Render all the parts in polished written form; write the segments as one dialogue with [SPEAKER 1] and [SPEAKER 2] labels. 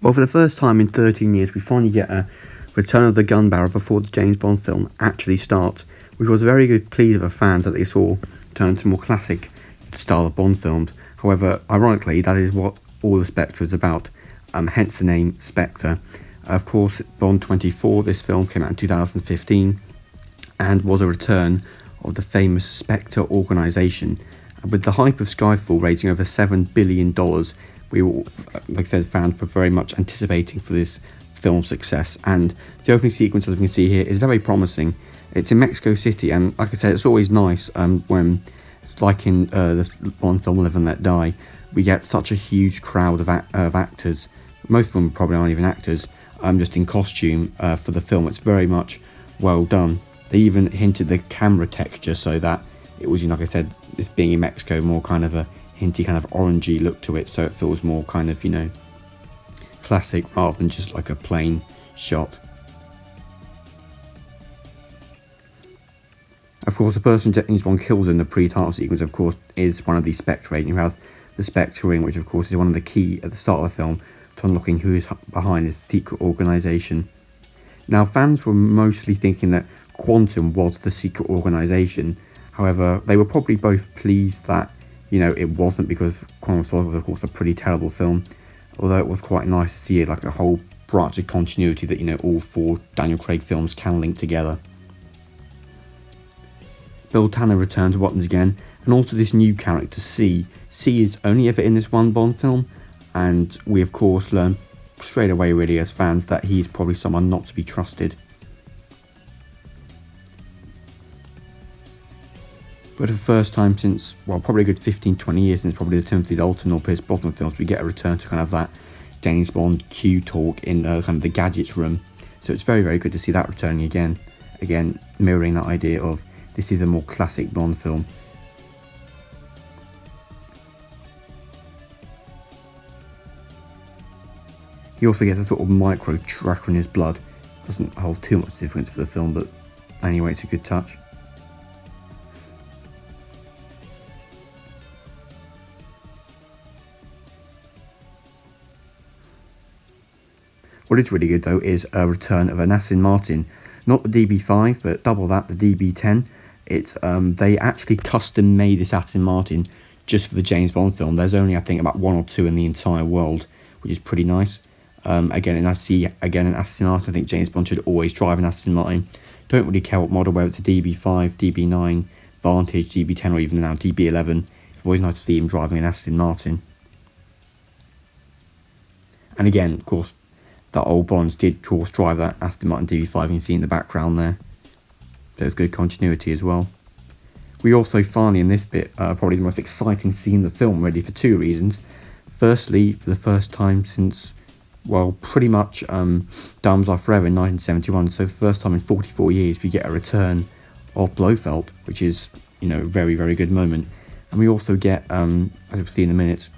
[SPEAKER 1] Well, for the first time in 13 years, we finally get a Return of the Gun Barrel before the James Bond film actually starts, which was a very good plea of the fans that they saw turn into more classic style of Bond films. However, ironically, that is what all the Spectre is about, hence the name Spectre. Of course, Bond 24, this film came out in 2015 and was a return of the famous Spectre organisation. With the hype of Skyfall raising over $7 billion, we all, like I said, fans were very much anticipating for this film's success. And the opening sequence, as we can see here, is very promising. It's in Mexico City, and like I said, it's always nice when, like in the Bond film Live and Let Die, we get such a huge crowd of actors. Most of them probably aren't even actors, just in costume for the film. It's very much well done. They even hinted the camera texture so that it was, like I said, this being in Mexico, more kind of a hinty kind of orangey look to it, so it feels more kind of, classic rather than just like a plain shot. Of course, the person James Bond kills in the pre-title sequence, of course, is one of the Spectre agents. You have the Spectre ring, which of course is one of the key at the start of the film to unlocking who is behind this secret organisation. Now, fans were mostly thinking that Quantum was the secret organisation. However, they were probably both pleased that, it wasn't, because Quantum was, of course, a pretty terrible film. Although it was quite nice to see it like a whole branch of continuity that, all four Daniel Craig films can link together. Bill Tanner returns once again, and also this new character, C. C is only ever in this one Bond film, and we of course learn straight away really as fans that he's probably someone not to be trusted. But for the first time since, probably a good 15-20 years since probably the Timothy Dalton or Pierce Brosnan films, we get a return to kind of that James Bond Q talk in kind of the gadgets room. So it's very, very good to see that returning again. Again, mirroring that idea of this is a more classic Bond film. He also gets a sort of micro tracker in his blood. Doesn't hold too much difference for the film, but anyway, it's a good touch. What is really good though is a return of an Aston Martin, not the DB5, but double that, the DB10. It's they actually custom made this Aston Martin just for the James Bond film. There's only, I think, about one or two in the entire world, which is pretty nice. Again, an Aston Martin. I think James Bond should always drive an Aston Martin. Don't really care what model, whether it's a DB5, DB9, Vantage, DB10, or even now DB11. It's always nice to see him driving an Aston Martin. And again, of course, that old Bonds did, of course, drive that Aston Martin DB5, you can see in the background there. There's good continuity as well. We also finally, in this bit, probably the most exciting scene in the film, really, for two reasons. Firstly, for the first time since, pretty much Diamonds Are Forever in 1971, so for the first time in 44 years, we get a return of Blofeld, which is, a very, very good moment. And we also get, as we'll see in a minute,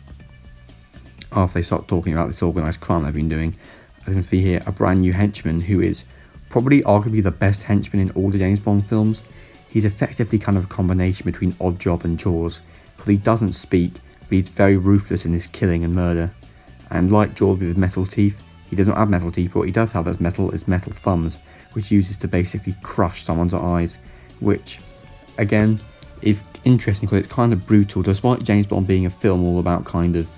[SPEAKER 1] after they start talking about this organised crime they've been doing, as you can see here, a brand new henchman who is probably arguably the best henchman in all the James Bond films. He's effectively kind of a combination between Oddjob and Jaws, because he doesn't speak, but he's very ruthless in his killing and murder. And like Jaws with his metal teeth, he does not have metal teeth, but what he does have as metal is metal thumbs, which he uses to basically crush someone's eyes, which, again, is interesting because it's kind of brutal, despite James Bond being a film all about kind of,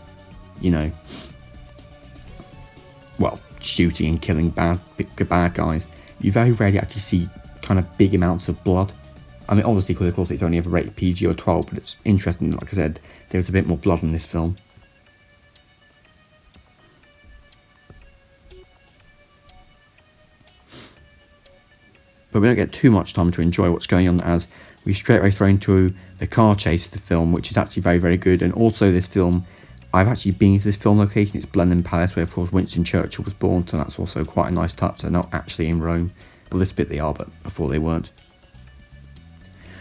[SPEAKER 1] shooting and killing bad guys. You very rarely actually see kind of big amounts of blood. I mean, obviously, because of course it's only ever rated PG or 12, but it's interesting, like I said, there's a bit more blood in this film. But we don't get too much time to enjoy what's going on, as we straight away throw into the car chase of the film, which is actually very, very good. And also this film, I've actually been to this film location. It's Blenheim Palace, where of course Winston Churchill was born, so that's also quite a nice touch. They're not actually in Rome. Well, this bit they are, but before they weren't.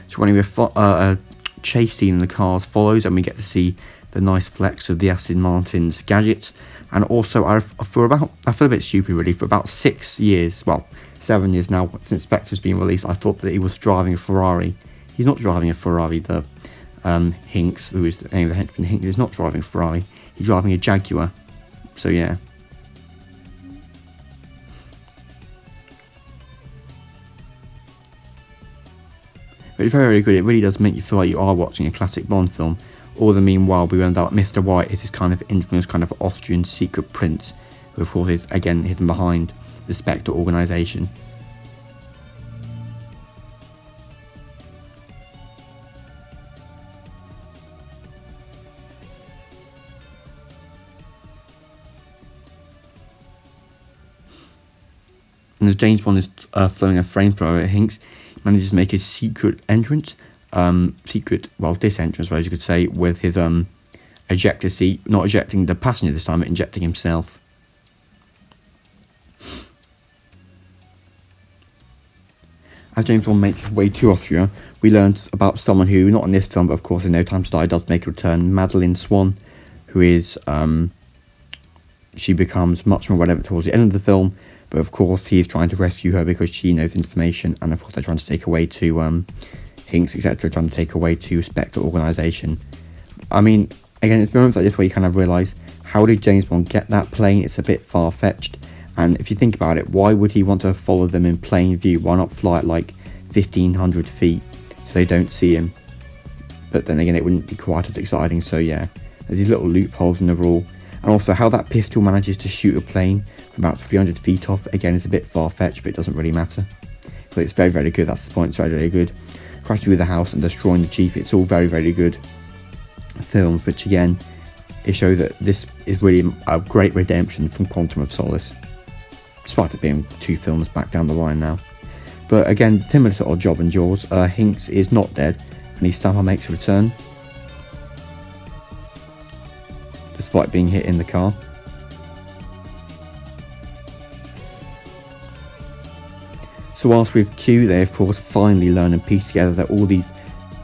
[SPEAKER 1] So anyway, a chase scene in the cars follows, and we get to see the nice flex of the Aston Martin's gadgets. And also, I feel a bit stupid really, for about 6 years, 7 years now, since Spectre's been released, I thought that he was driving a Ferrari. He's not driving a Ferrari. The Hinks, who is the name of the henchman, Hinks is not driving a Ferrari. He's driving a Jaguar. So yeah. But it's very, very good. It really does make you feel like you are watching a classic Bond film. All the meanwhile, we learned that Mr. White is this kind of infamous kind of Austrian secret prince, who of course is again hidden behind the Spectre organisation. And as James Bond is throwing a flamethrower at Hinks, he manages to make his secret entrance, disentrance, as you could say, with his ejector seat, not ejecting the passenger this time, but injecting himself. As James Bond makes his way to Austria, we learned about someone who, not in this film, but of course in No Time to Die, does make a return, Madeleine Swan, who is, she becomes much more relevant towards the end of the film. But of course, he is trying to rescue her because she knows information, and of course, they're trying to take away to Hinks, etc., trying to take away to Spectre organisation. I mean, again, it's moments like this where you kind of realise, how did James Bond get that plane? It's a bit far-fetched. And if you think about it, why would he want to follow them in plain view? Why not fly at like 1,500 feet so they don't see him? But then again, it wouldn't be quite as exciting. So yeah, there's these little loopholes in the rule. And also, how that pistol manages to shoot a plane from about 300 feet off, again, is a bit far-fetched, but it doesn't really matter. But it's very, very good. That's the point. It's very, very good. Crashing through the house and destroying the Jeep. It's all very, very good films, which again, it shows that this is really a great redemption from Quantum of Solace, despite it being 2 films back down the line now. But again, similar sort of job in Jaws. Hinks is not dead, and he somehow makes a return, despite being hit in the car. So whilst with Q, they of course finally learn and piece together that all these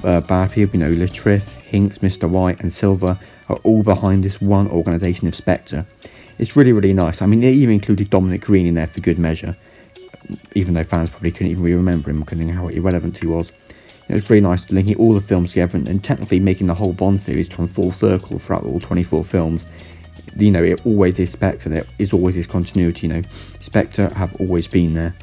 [SPEAKER 1] bad people, Latriff, Hinks, Mr. White and Silver, are all behind this one organisation of Spectre. It's really, really nice. I mean, they even included Dominic Green in there for good measure, even though fans probably couldn't even really remember him, considering how irrelevant he was. It was really nice linking all the films together and technically making the whole Bond series come full circle throughout all 24 films. It always is Spectre, there is always this continuity, Spectre have always been there.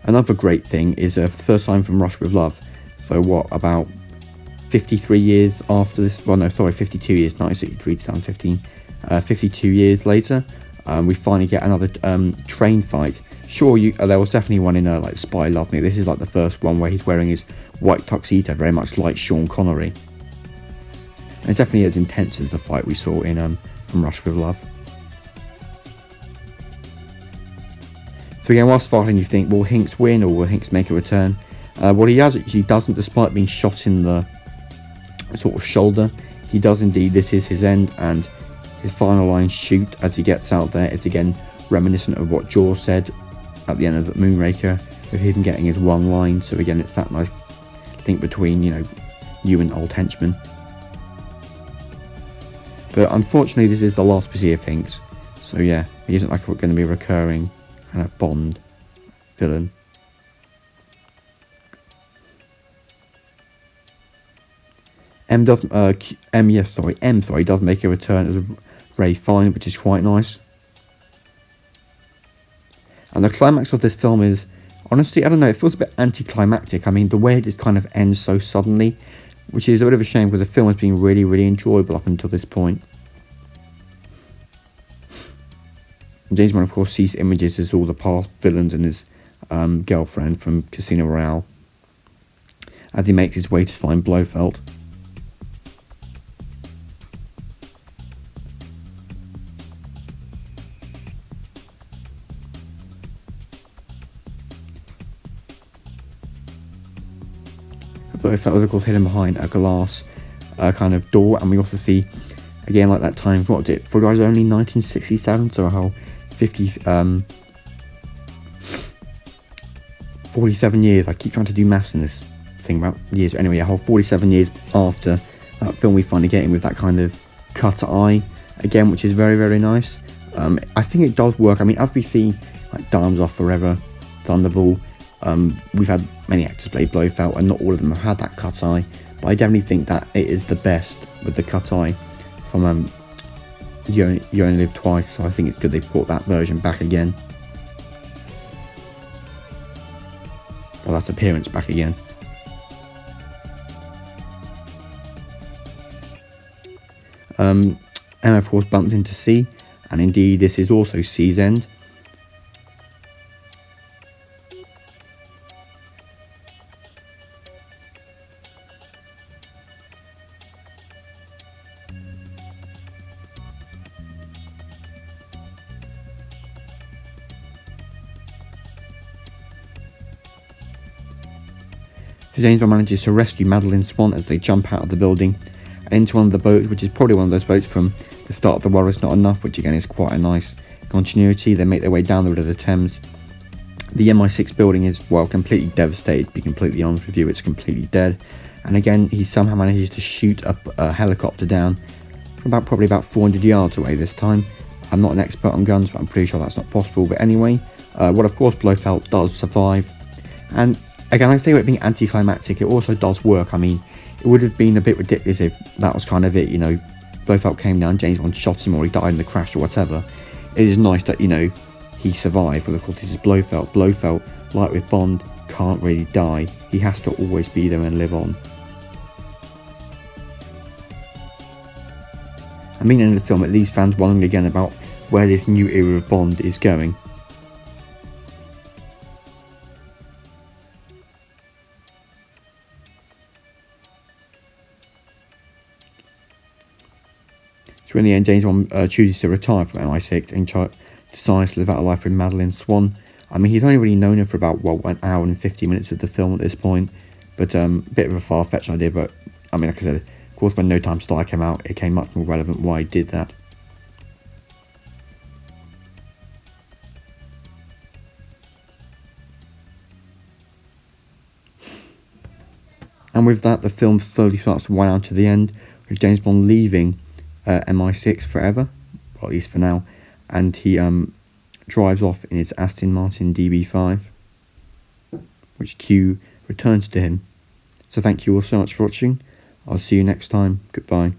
[SPEAKER 1] Another great thing is first time from Rush with Love. So what, about 53 years after this, 52 years, 1963 to 2015, 52 years later, we finally get another train fight. Sure, there was definitely one in like Spy Love Me. This is like the first one where he's wearing his white tuxedo, very much like Sean Connery. And it's definitely as intense as the fight we saw in From Rush with Love. So again, whilst fighting, you think, will Hinks win or will Hinks make a return? What he actually doesn't, despite being shot in the sort of shoulder. He does indeed. This is his end, and his final line, shoot, as he gets out there, is again reminiscent of what Jaws said at the end of the Moonraker, with him getting his one line. So again, it's that nice link between, you and old henchman. But unfortunately, this is the last we see of Hinks. So yeah, he isn't like going to be a recurring kind of Bond villain. M does make a return as a Ray Fine, which is quite nice. And the climax of this film is, honestly, I don't know, it feels a bit anticlimactic. I mean, the way it just kind of ends so suddenly, which is a bit of a shame because the film has been really, really enjoyable up until this point. And James Bond, of course, sees images as all the past villains and his girlfriend from Casino Royale as he makes his way to find Blofeld. Blofeld was, of course, hidden behind a glass kind of door, and we also see, again, like that time, what was it? For guys, only 1967, so a whole 47 years. I keep trying to do maths in this thing about years. Anyway, a whole 47 years after that film, we finally get in with that kind of cut eye again, which is very, very nice. I think it does work. I mean, as we see, like Diamonds Are Forever, Thunderball, we've had many actors play Blofeld, and not all of them have had that cut eye, but I definitely think that it is the best with the cut eye from You Only Live Twice, so I think it's good they've brought that version back again. I last appearance back again. Emma of course bumped into C, and indeed this is also C's end. So James Bond manages to rescue Madeline Swan as they jump out of the building and into one of the boats, which is probably one of those boats from the start of The World Is Not Enough, which again is quite a nice continuity. They make their way down the river the Thames. The MI6 building is, well, completely devastated, to be completely honest with you. It's completely dead. And again, he somehow manages to shoot a helicopter down from probably about 400 yards away this time. I'm not an expert on guns, but I'm pretty sure that's not possible. But anyway, well, of course, Blofeld does survive. And again, I say it being anticlimactic, it also does work. I mean, it would have been a bit ridiculous if that was kind of it, you know, Blofeld came down, James Bond shot him, or he died in the crash or whatever. It is nice that, you know, he survived, but of course this is Blofeld. Blofeld, like with Bond, can't really die. He has to always be there and live on. I mean, in the film, it leaves fans wondering again about where this new era of Bond is going. So in the end, James Bond chooses to retire from MI6 and decides to live out a life with Madeline Swan. I mean, he's only really known her for about, well, 1 hour and 50 minutes of the film at this point. But a bit of a far-fetched idea, but I mean, like I said, of course, when No Time to Die came out, it became much more relevant why he did that. And with that, the film slowly starts to wind down to the end, with James Bond leaving MI6 forever, or at least for now, and he drives off in his Aston Martin DB5, which Q returns to him. So thank you all so much for watching. I'll see you next time. Goodbye.